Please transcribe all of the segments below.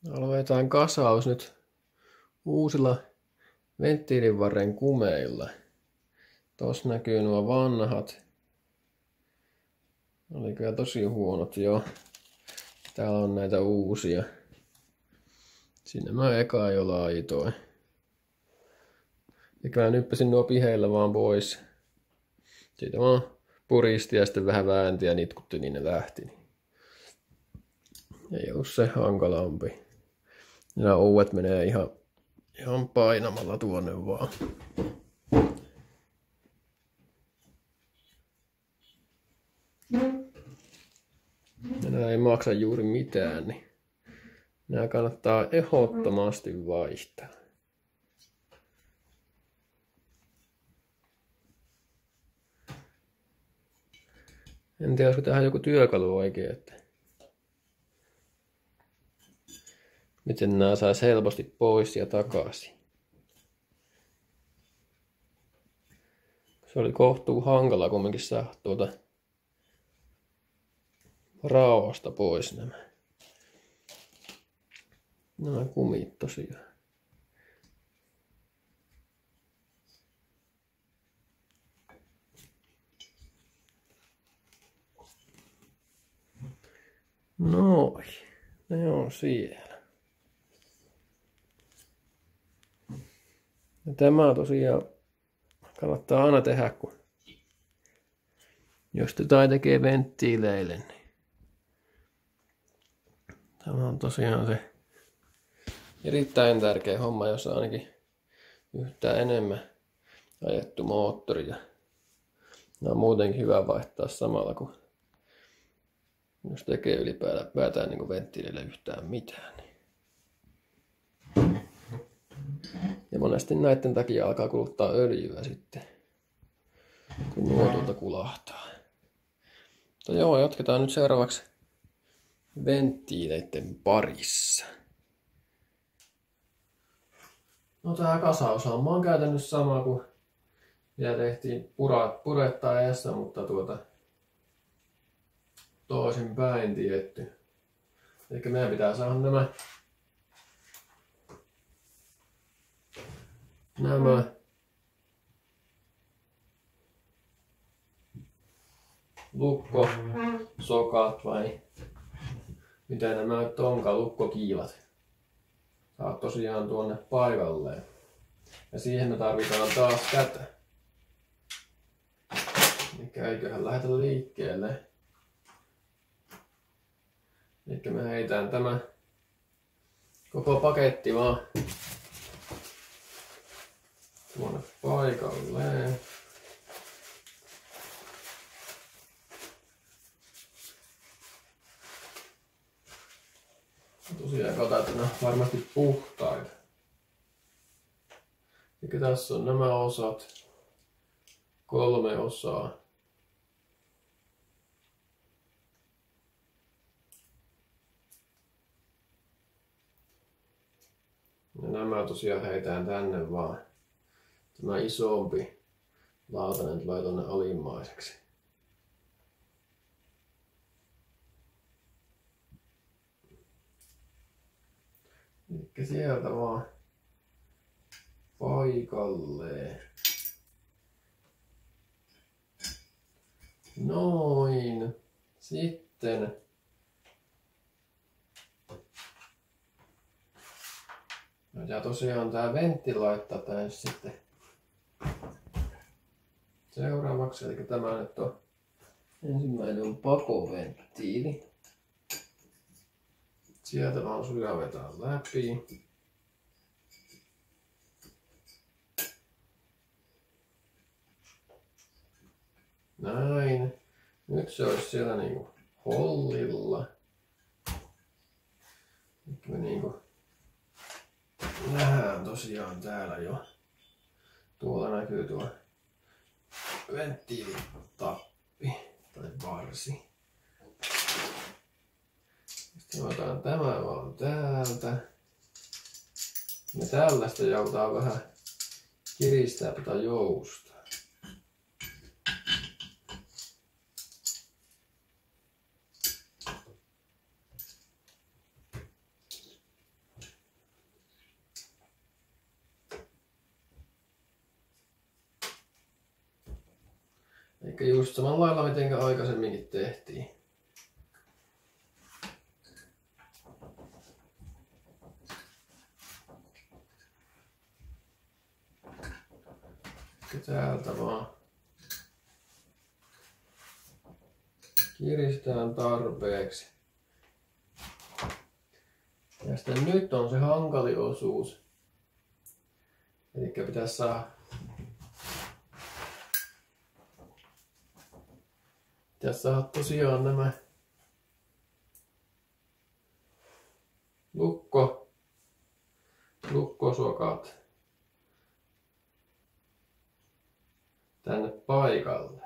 Aloitetaan kasaus nyt uusilla venttiilinvarren kumeilla. Tuossa näkyy nuo vanhat. Oli kyllä tosi huonot jo. Täällä on näitä uusia. Sinne mä eka jo laitoin. Ja mä nyppäsin nuo piheillä vaan pois. Siitä vaan puristi ja sitten vähän väänti ja nitkutti, niin ne lähti. Ei ollut se hankalampi. Nämä ouet menee ihan painamalla tuonne vaan. Ja nämä ei maksa juuri mitään, niin nämä kannattaa ehdottomasti vaihtaa. En tiedä, olisiko tähän joku työkalu oikein, että miten nämä saisi helposti pois ja takaisin. Se oli kohtuu hankala kumminkin saada tuolta raosta pois nämä kumit tosiaan. Noin, ne on siellä. Ja tämä tosiaan kannattaa aina tehdä, kun jos jotain tekee venttiileille, niin tämä on tosiaan se erittäin tärkeä homma, jos on ainakin yhtään enemmän ajettu moottori. Ja nämä on muutenkin hyvä vaihtaa samalla, kun jos tekee ylipäätään niin venttiileille yhtään mitään. Niin. Ja monesti näiden takia alkaa kuluttaa öljyä sitten, kun nuo tuolta kulahtaa. Mutta joo, jatketaan nyt seuraavaksi venttiileiden parissa. No tää kasaushamma on käytännössä sama kuin mitä tehtiin purettaessa, mutta toisin päin tietty. Eli meidän pitää saada nämä lukkosokat vai mitä nämä nyt onkaan, lukkokiilat. Saat tosiaan tuonne paikalleen. Ja siihen me tarvitaan taas tätä. Mikä eiköhän lähdetä liikkeelle. Eli me heitään tämä koko paketti vaan tuonne paikalleen. Tosiaan katsotaan, että ne on varmasti puhtaita. Eli tässä on nämä osat. 3 osaa. Ja nämä tosiaan heitään tänne vaan. Tämä isompi lautanen tulee tuonne alimmaiseksi. Eli sieltä vaan paikalleen. Noin. Sitten ja tosiaan tää ventti laittaa tänne sitten seuraavaksi. Eli tämä nyt on ensimmäinen on pakoventtiili. Sieltä vaan sujavetaan läpi. Näin. Nyt se olisi siellä niinku hollilla. Nyt me niinku nähdään tosiaan täällä jo. Tuolla näkyy tuo venttiilitappi tai varsi. Sitten otetaan tämä vaan täältä. Ja tällaista joudutaan vähän kiristää tätä joustaa. Eli just samalla lailla miten aikaisemminkin tehtiin. Täältä vaan kiristään tarpeeksi. Ja sitten nyt on se hankali osuus. Eli pitäisi saada tosiaan nämä lukkosokat tänne paikalle.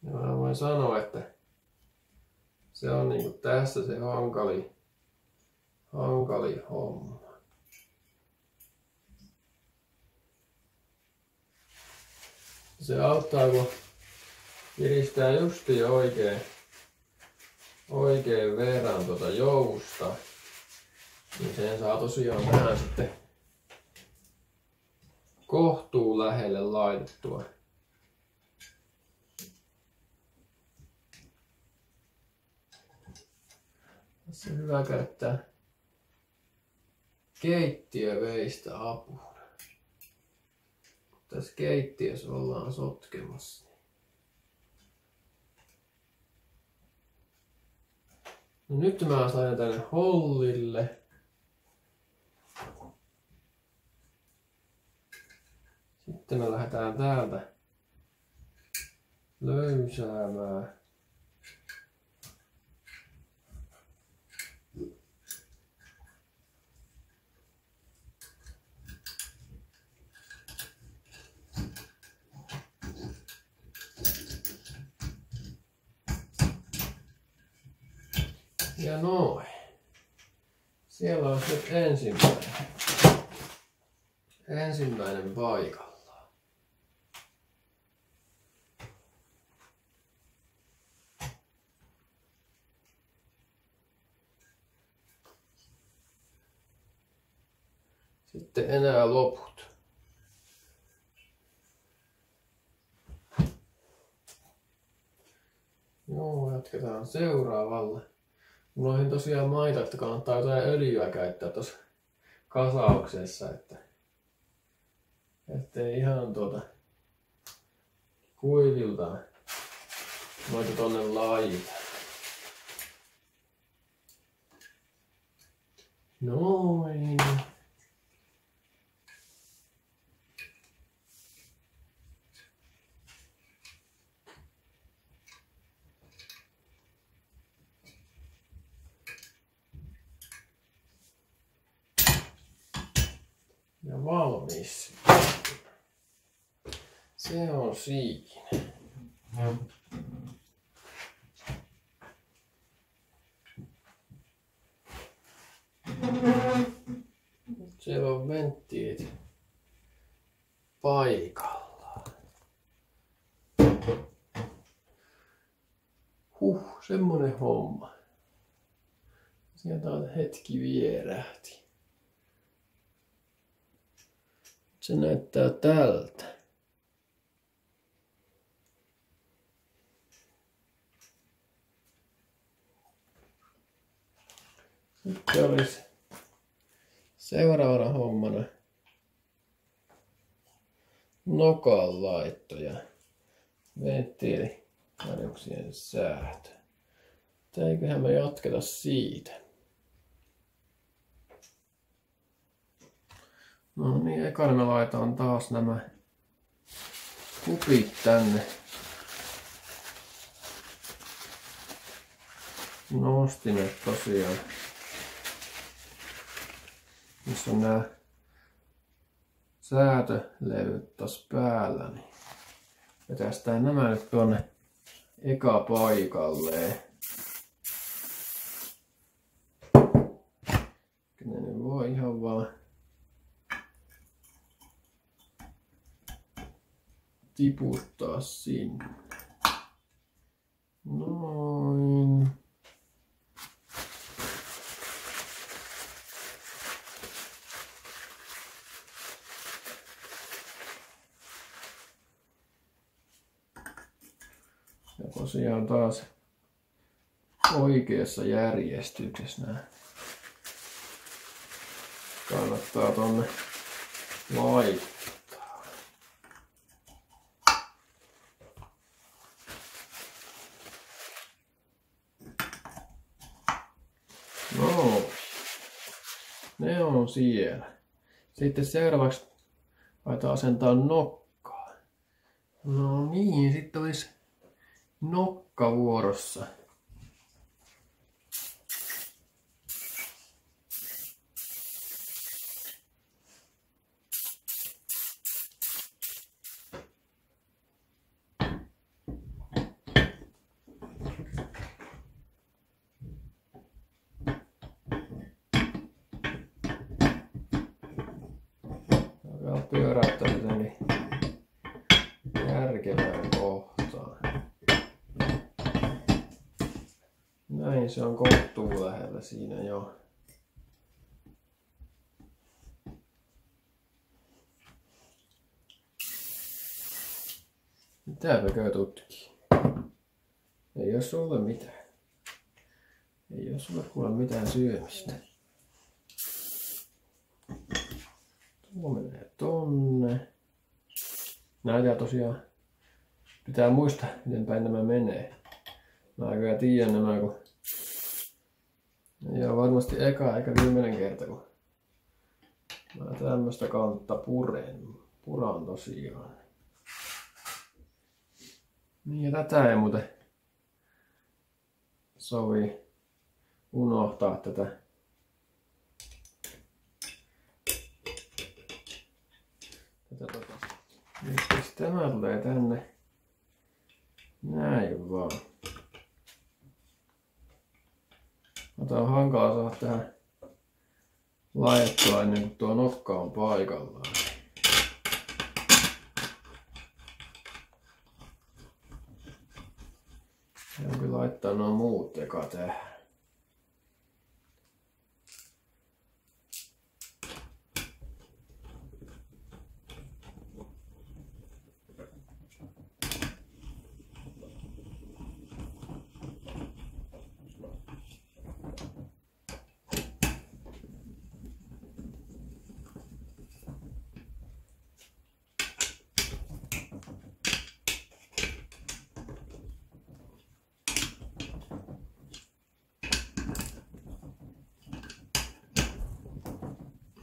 Ja mä voin sanoa, että se on niinku tässä se hankali homma. Se auttaa, kun kiristää justi oikein verran jousta, niin sen saa tosiaan tähän sitten kohtuu lähelle laitettua. Tässä on hyvä käyttää keittiöveistä apuna. Tässä keittiössä ollaan sotkemassa. No nyt mä laitan tänne hollille. Sitten me lähdetään täältä löysäämään. Ja noin. Siellä on nyt ensimmäinen paikallaan. Sitten enää loput. Joo, jatketaan seuraavalle. Mulla on tosiaan maita, että kannattaa jotain öljyä käyttää tuossa kasauksessa, ettei ihan kuiviltaan noita tonne laita. Noin. Ja valmis. Se on siinä. Siellä on venttiilit paikallaan. Semmonen homma. Sieltä on hetki vierähti. Se näyttää tältä. Sitten olisi seuraavana hommana nokan laitto ja venttiiliharjuksien säätö. Eiköhän me jatketa siitä. No niin, ekana me laitetaan taas nämä kupit tänne. Nostimet tosiaan. Missä on nämä säätölevyt tässä päällä, niin vetästään nämä nyt tuonne eka paikalleen. Ne nyt voi ihan vaan tiputtaa sinne. Noin. tosiaan taas oikeassa järjestyksessä nämä. Kannattaa tonne laittaa. No, ne on siellä. Sitten seuraavaksi laitetaan asentaa nokkaa. No niin, sitten olisi nokka vuorossa. Pyöräyttää jotenkin järkevään kohtaan. Näin se on kohtuu lähellä siinä jo. Mitäpä tutkii? Ei oo sulle mitään. Ei oo sulle kuule mitään syömistä. Tuo menee tonne. Näitä tosiaan pitää muistaa, miten päin nämä menee. Mä kyllä tiedän nämä, kun ei ole varmasti eka eikä viimeinen kerta, kun mä tämmöstä kautta puran tosiaan. Niin ja tätä ei muuten sovi unohtaa tätä. Nyt tämä tulee tänne. Näin vaan. Tätä on hankala saada tähän laitettua ennen kuin tuo nokka on paikallaan. Täytyy laittaa nuo muut eka tähän.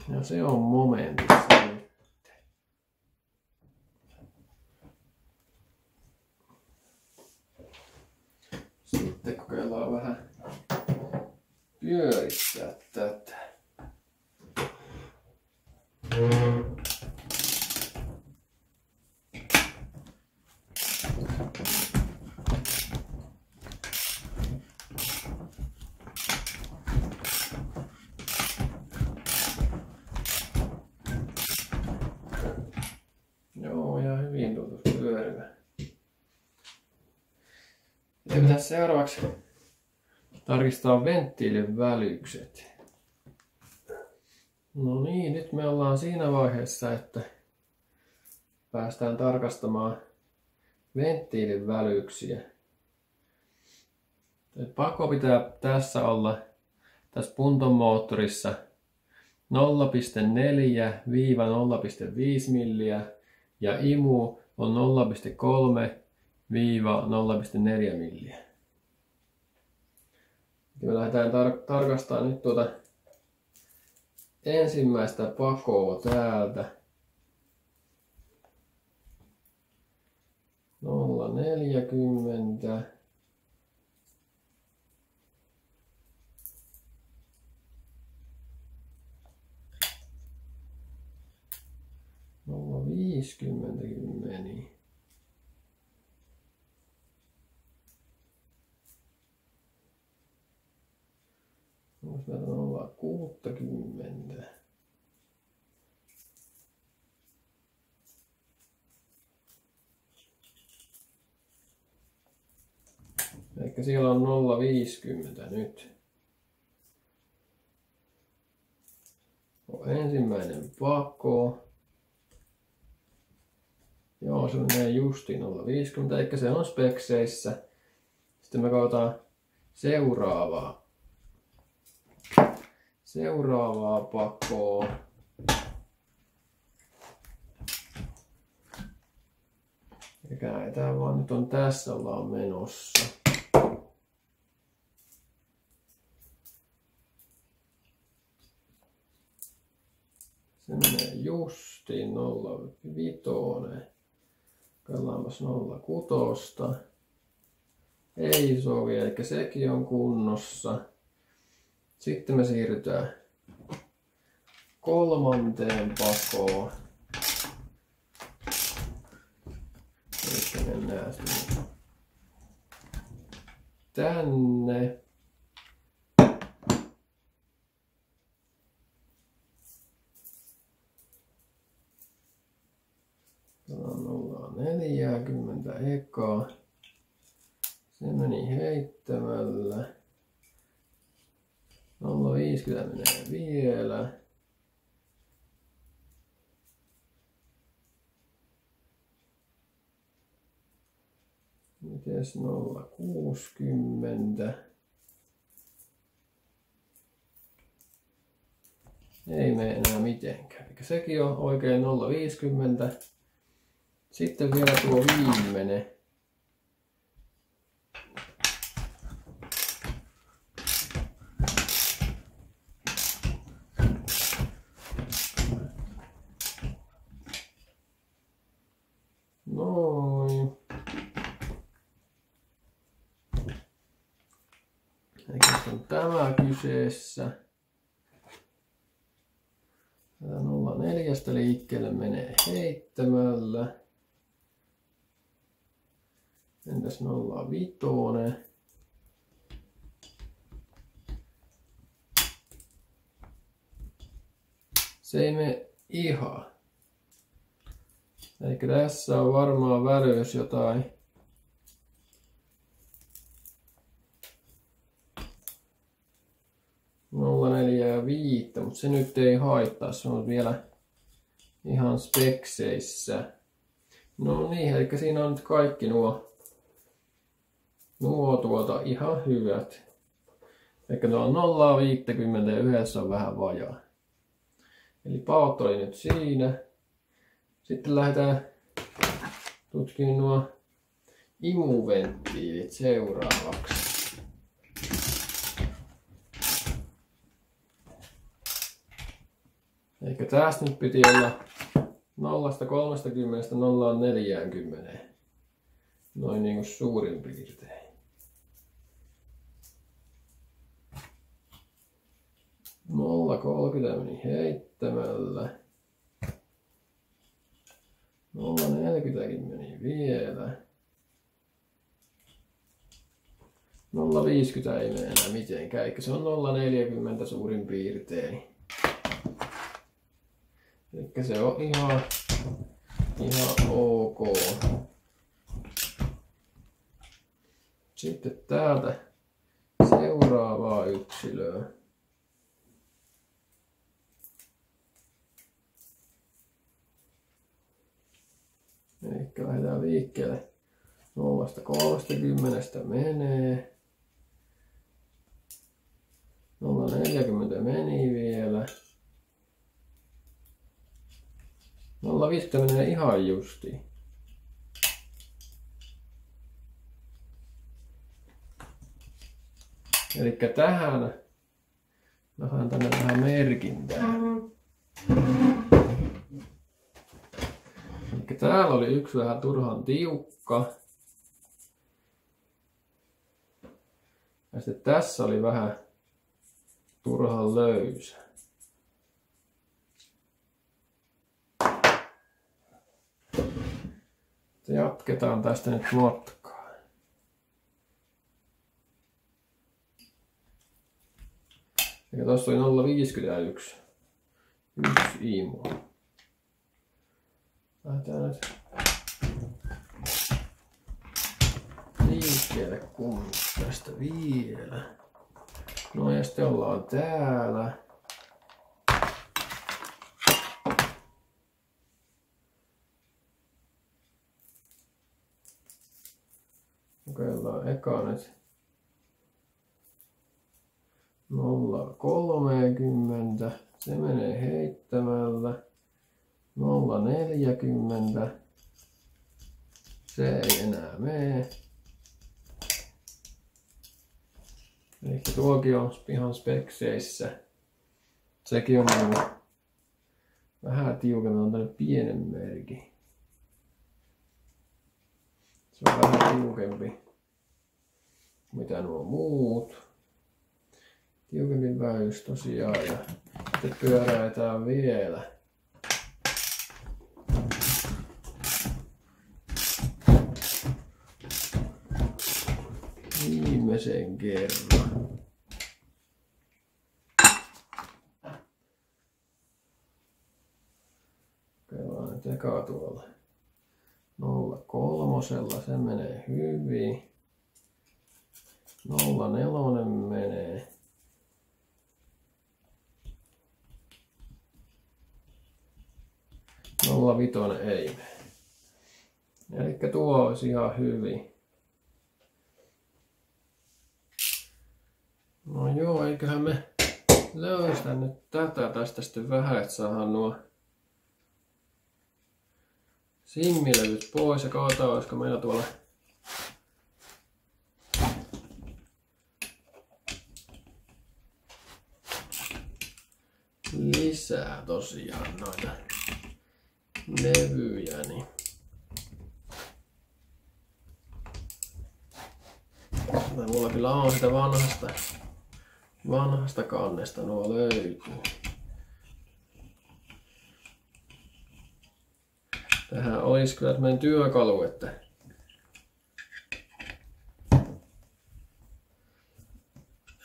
Ja se on momentissa. Sitten kokeillaan vähän pyörittää tätä. Joo, ja hyvin tuntuu pyörivä. Ja pitäisi seuraavaksi tarkistaa venttiilin välykset. No niin, nyt me ollaan siinä vaiheessa, että päästään tarkastamaan venttiilin välyksiä. Pakko pitää tässä olla, tässä punton moottorissa 0,4–0,5 milliä ja imu on 0,3–0,4 milliä. Me lähdetään tarkastamaan nyt tuota ensimmäistä pakoa täältä. 0,40. No 50 meni. Onko meillä 0,60? Ehkä siellä on 0,50 nyt. On ensimmäinen pako. Joo, se menee justi 0,50, eikä se on spekseissä. Sitten me katsotaan seuraavaa pakoa. Ja käännetään vaan, nyt on tässä ollaan menossa. Se menee justiin 0,5. Kaillaanpas 0,6. Ei sovi, eli sekin on kunnossa. Sitten me siirrytään kolmanteen pakoon. Eli mennään tänne. Ollaan 40 ekaa. Se meni heittämällä. 0,50 menee vielä. Mites 0,60? Ei mene enää mitenkään. Eli sekin on oikein 0,50. Sitten vielä tuo viimeinen. Noin. Eli on tämä kyseessä. 0,4 liikkeelle menee heittämällä. Entäs 0,5? Se ei mene ihan. Eli tässä on varmaan välyys jotain. Ja 5, mutta se nyt ei haittaa, se on vielä ihan spekseissä. No niin, eli siinä on nyt kaikki nuo ihan hyvät. Eli tuolla on 0,50 ja yhdessä on vähän vajaa. Eli paot oli nyt siinä. Sitten lähdetään tutkimaan nuo imuventtiilit seuraavaksi. Eikä tästä nyt piti olla 0,30 0,40. Noin niin kuin suurin piirtein. Nolla 30 meni heittämällä. 0,40 meni vielä. 0,50 ei mene enää mitenkään, eikä se on 0,40 suurin piirtein. Eli se on ihan ok. Sitten täältä seuraavaa yksilöä. Eli lähdetään liikkeelle 0,30 menee. 0,40 meni vielä. 0,50 menee ihan justiin. Eli tähän vähän tänne vähän merkintää. Eli täällä oli yksi vähän turhan tiukka. Ja sitten tässä oli vähän turhan löysä. Jatketaan tästä nyt matkaa. Ja tuossa oli 0,51. Yksi imu. Lähdetään nyt liikkeelle kunnossa tästä vielä. No ja sitten ollaan täällä. Kokeillaan eka nyt 0,30. Se menee heittämällä. 0,40. Se ei enää mene. Eli tuokin on ihan spekseissä. Sekin on vähän tiukemmin, on tänne pienen merkin. Se on vähän tiukempi mitä nuo muut. Tiukempi väys tosiaan ja sitten pyöräytään vielä. Viimeisen kerran. Kellaan nyt eka tuolla 0,3. Se menee hyvin. 0,4 menee. Nolla vitonen ei mene. Elikkä tuo olisi ihan hyvin. No joo, eiköhän me löystä nyt tätä tästä sitten vähän, että saadaan nuo simmilevyt pois ja katsotaan, olisiko meillä tuolla lisää tosiaan noita levyjä, niin mulla kyllä on sitä vanhasta kannesta nuo löytyy. Tähän olisi kyllä meidän työkalu, että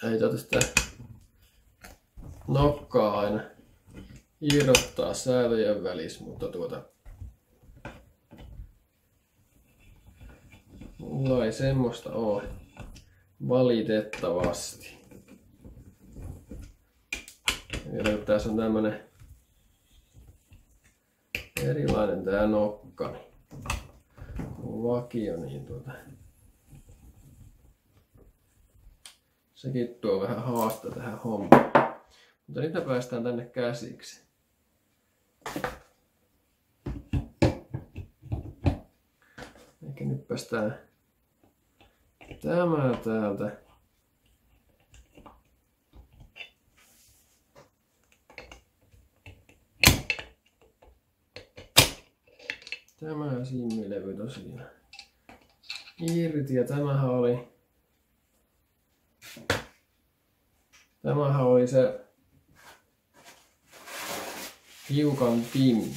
ei sitä nokkaa aina irrottaa säälöjen välissä, mutta mulla ei semmoista ole valitettavasti. Ja tässä on tämmönen erilainen tää nokka, niin vakio, niin sekin tuo vähän haasta tähän hommaan. Mutta nyt me päästään tänne käsiksi. Eikä nyt päästään tämä täältä. Tämä simmilevy tosiaan irti ja tämähän oli se hiukan timmi.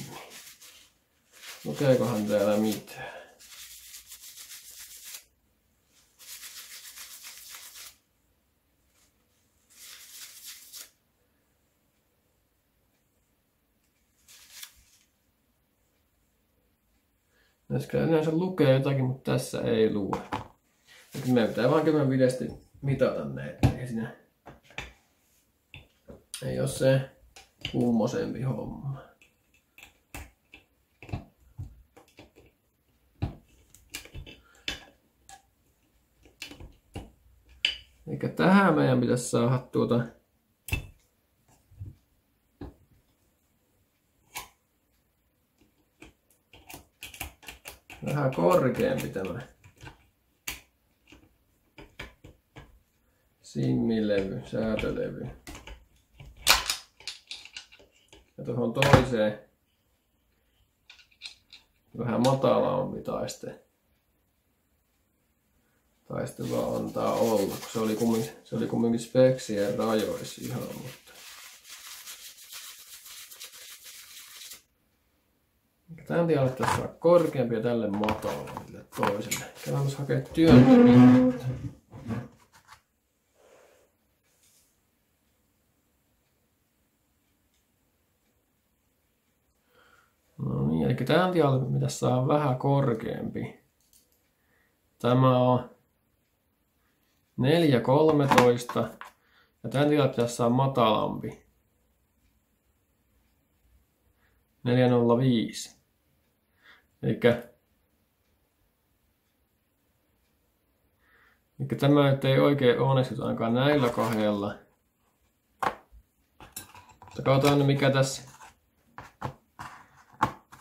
Lukeekohan täällä mitään? Näissä yleensä lukee jotakin, mutta tässä ei lue. Meidän pitää vaan 10 mitata näitä. Ei ole se kummosempi homma. Eikä tähän meidän pitäisi saada vähän korkeampi tämä simmilevy, säätölevy. Ja tuohon toiseen vähän matalampi taiste vaan antaa olla, kun se oli kumminkin speksien rajoissa ihan, mutta tämän tiedä alettaisiin saada korkeampi ja tälle matalampi toiselle. Käydään myös hakea työntömiä. No niin, eli tämän tiedä pitäisi saada vähän korkeampi. Tämä on 4,13 ja tämän tiedä pitäisi saada matalampi. 4,05. Eikä tämä nyt ei oikein onnistu ainakaan näillä kahdella. Mutta katsotaan nyt mikä tässä.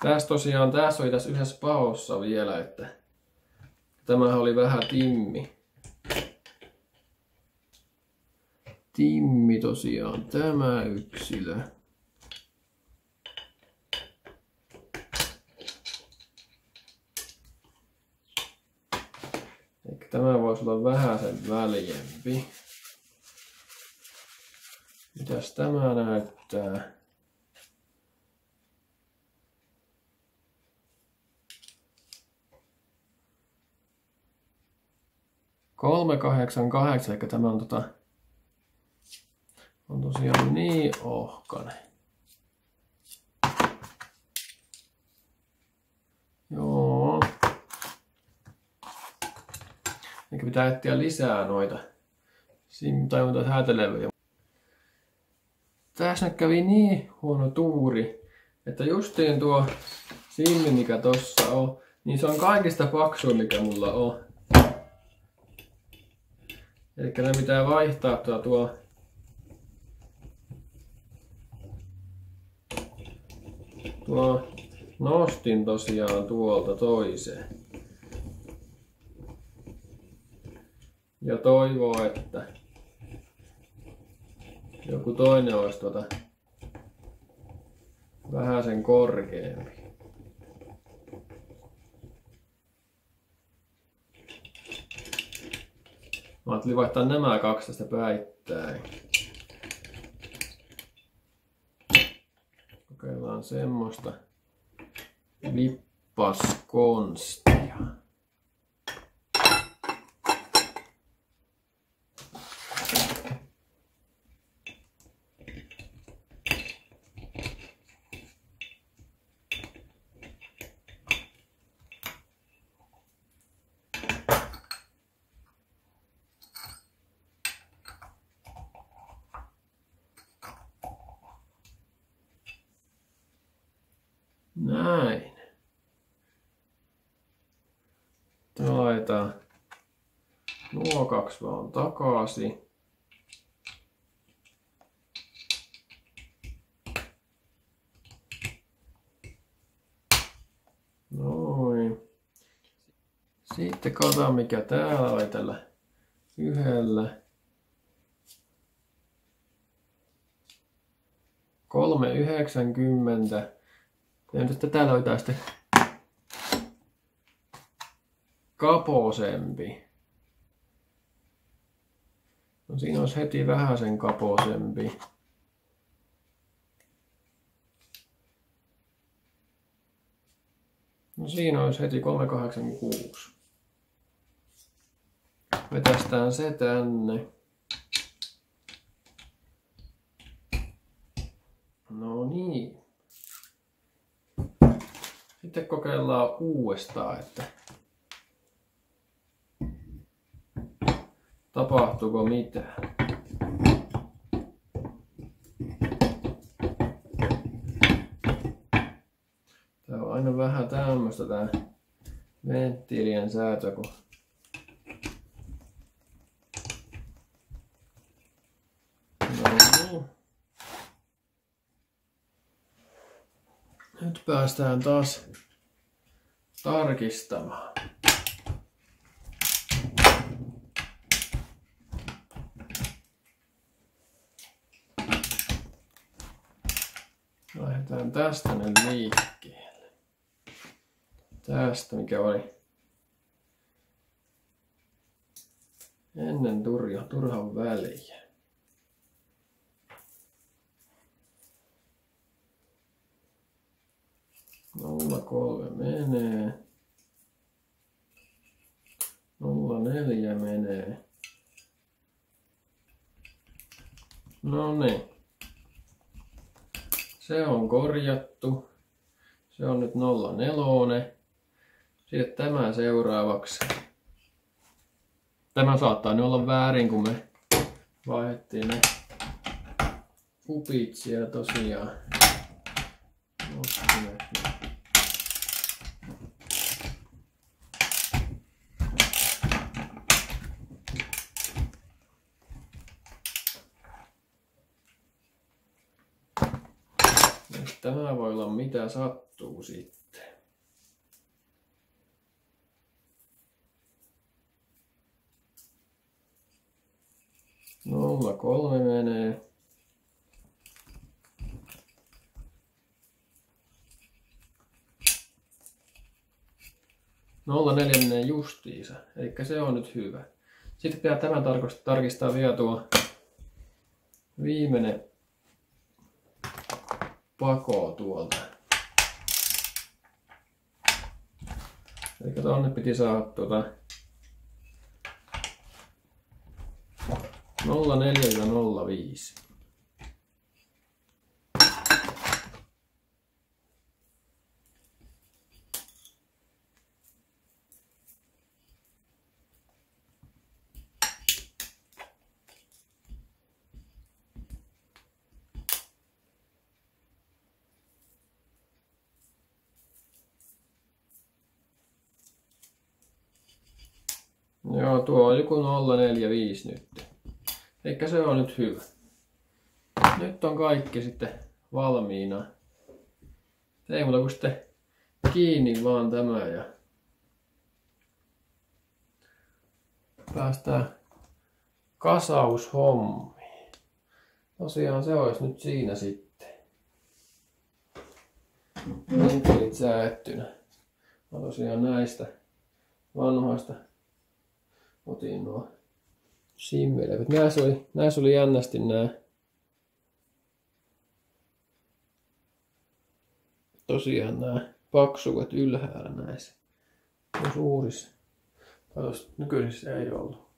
Tässä tosiaan, tässä oli tässä yhdessä paossa vielä, että tämähän oli vähän timmi. Timmi tosiaan, tämä yksilö. Eikä tämä voisi olla vähän sen väljempi. Mitäs tämä näyttää? $388, eli tämä on tosiaan niin ohkainen. Joo. Eikä pitää etsiä lisää noita häätelevyjä. Tässä nyt kävi niin huono tuuri, että justiin tuo simmi mikä tossa on, niin se on kaikista paksuin mikä mulla on. Eli ne pitää vaihtaa tuo nostin tosiaan tuolta toiseen. Ja toivoo, että joku toinen olisi vähän sen korkeampi. Mä ajattelin vaihtaa nämä kaksi tästä päittäin. Kokeillaan semmoista vippaskonstia. Näin. Laitetaan nuo kaksi vaan takaisin. Noin. Sitten katsotaan mikä täällä oli tällä yhdellä. 390. Ja nyt täällä oli tästä kaposempi. No siinä olisi heti vähän sen kaposempi. No siinä olisi heti 386. Vetästään se tänne. No niin. Sitten kokeillaan uudestaan, että tapahtuuko mitään. Tää on aina vähän tämmöstä tää venttiilien säätö, kun nyt päästään taas tarkistamaan. Lähdetään tästä nyt liikkeelle. Tästä mikä oli ennen turhan väliä. Nolla 3 menee. 04 menee. No niin. Se on korjattu. Se on nyt 04. Sitten tämä seuraavaksi. Tämä saattaa nyt olla väärin, kun me vaihdettiin ne kupit siellä tosiaan. Tämä voi olla mitä sattuu sitten. 0,3 menee. Nolla 4 menee justiinsa, eli se on nyt hyvä. Sitten pitää tämän tarkistaa vielä tuo viimeinen pako tuolta. Eli tuonne piti saada 0,4-0,5. Joo, tuo on joku 0,45 nyt. Eikä se on nyt hyvä. Nyt on kaikki sitten valmiina. Ei muuta kuin sitten kiinni vaan tämä ja päästään kasaushommiin. Tosiaan se olisi nyt siinä sitten. Venttiilit säättynä. Mä tosiaan näistä vanhoista otin nuo simmilevyt. Näissä oli jännästi nämä tosiaan nämä paksukat ylhäällä näissä. Suurissa. Nykyisissä ei ollut.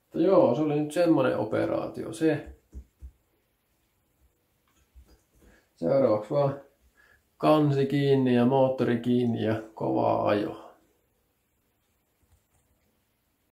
Mutta joo, se oli nyt semmonen operaatio se. Seuraavaksi vaan kansi kiinni ja moottori kiinni ja kovaa ajoa.